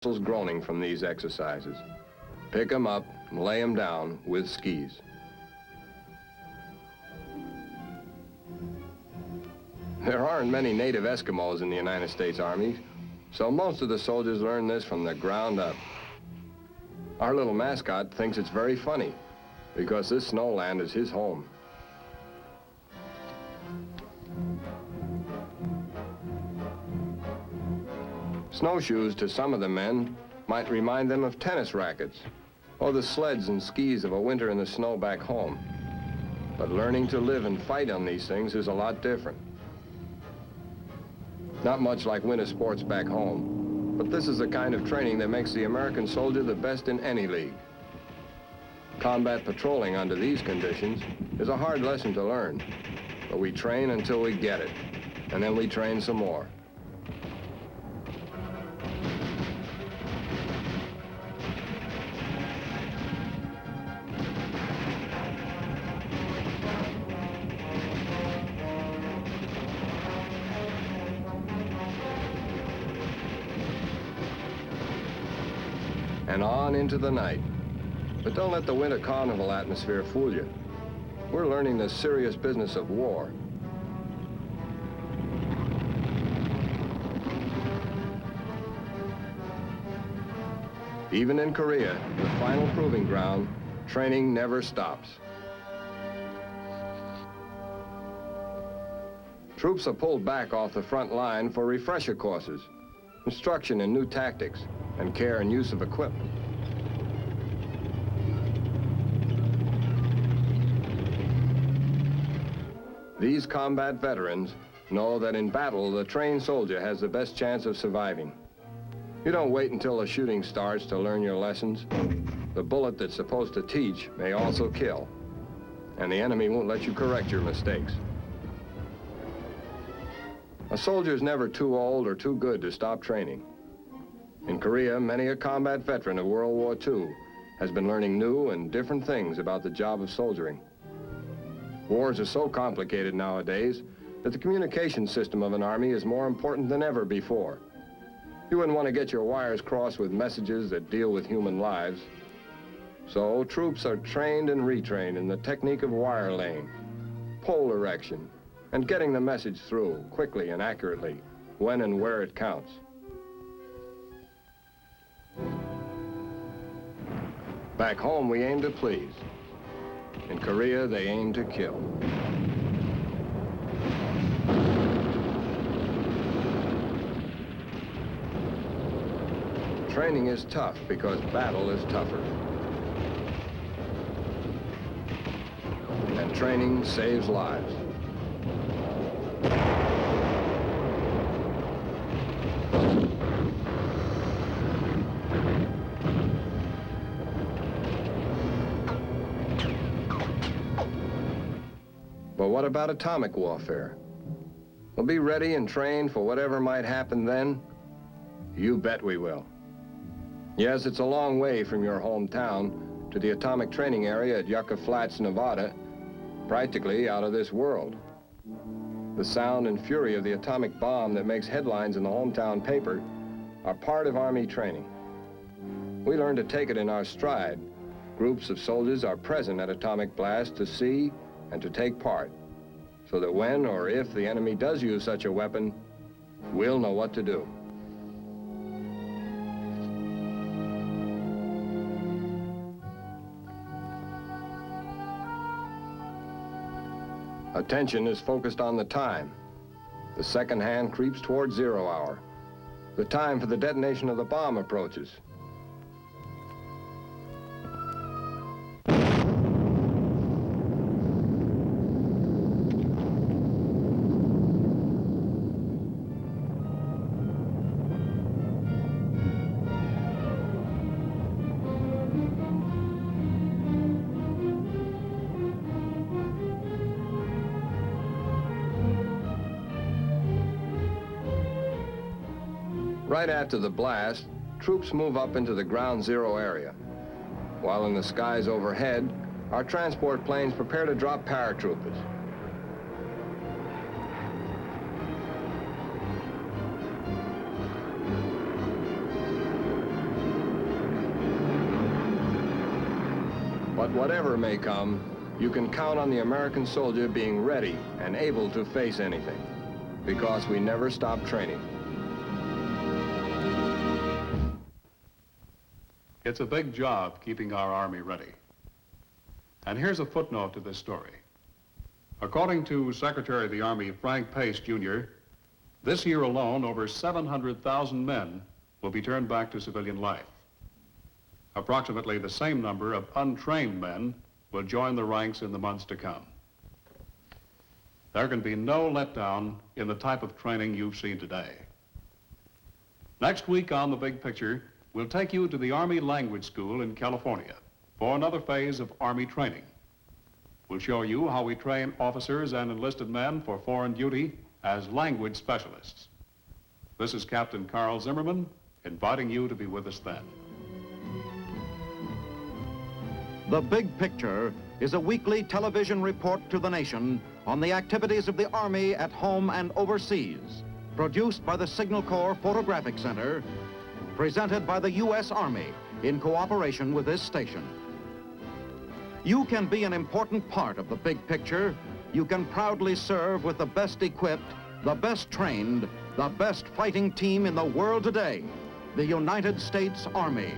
muscles groaning from these exercises. Pick 'em up and lay 'em down with skis. There aren't many native Eskimos in the United States Army, so most of the soldiers learn this from the ground up. Our little mascot thinks it's very funny because this snowland is his home. Snowshoes to some of the men might remind them of tennis rackets or the sleds and skis of a winter in the snow back home. But learning to live and fight on these things is a lot different. Not much like winter sports back home, but this is the kind of training that makes the American soldier the best in any league. Combat patrolling under these conditions is a hard lesson to learn, but we train until we get it, and then we train some more. And on into the night. But don't let the winter carnival atmosphere fool you. We're learning the serious business of war. Even in Korea, the final proving ground, training never stops. Troops are pulled back off the front line for refresher courses, instruction in new tactics, and care and use of equipment. These combat veterans know that in battle, the trained soldier has the best chance of surviving. You don't wait until the shooting starts to learn your lessons. The bullet that's supposed to teach may also kill, and the enemy won't let you correct your mistakes. A soldier's never too old or too good to stop training. In Korea, many a combat veteran of World War II has been learning new and different things about the job of soldiering. Wars are so complicated nowadays that the communication system of an army is more important than ever before. You wouldn't want to get your wires crossed with messages that deal with human lives. So troops are trained and retrained in the technique of wire laying, pole erection, and getting the message through quickly and accurately when and where it counts. Back home, we aim to please. In Korea, they aim to kill. Training is tough because battle is tougher. And training saves lives. But what about atomic warfare? We'll be ready and trained for whatever might happen then? You bet we will. Yes, it's a long way from your hometown to the atomic training area at Yucca Flats, Nevada, practically out of this world. The sound and fury of the atomic bomb that makes headlines in the hometown paper are part of Army training. We learn to take it in our stride. Groups of soldiers are present at atomic blasts to see and to take part, so that when or if the enemy does use such a weapon, we'll know what to do. Attention is focused on the time. The second hand creeps toward 0 hour. The time for the detonation of the bomb approaches. Right after the blast, troops move up into the ground zero area. While in the skies overhead, our transport planes prepare to drop paratroopers. But whatever may come, you can count on the American soldier being ready and able to face anything, because we never stop training. It's a big job keeping our Army ready. And here's a footnote to this story. According to Secretary of the Army Frank Pace, Jr., this year alone, over 700,000 men will be turned back to civilian life. Approximately the same number of untrained men will join the ranks in the months to come. There can be no letdown in the type of training you've seen today. Next week on The Big Picture, we'll take you to the Army Language School in California for another phase of Army training. We'll show you how we train officers and enlisted men for foreign duty as language specialists. This is Captain Carl Zimmerman, inviting you to be with us then. The Big Picture is a weekly television report to the nation on the activities of the Army at home and overseas, produced by the Signal Corps Photographic Center, presented by the U.S. Army in cooperation with this station. You can be an important part of the big picture. You can proudly serve with the best equipped, the best trained, the best fighting team in the world today, the United States Army.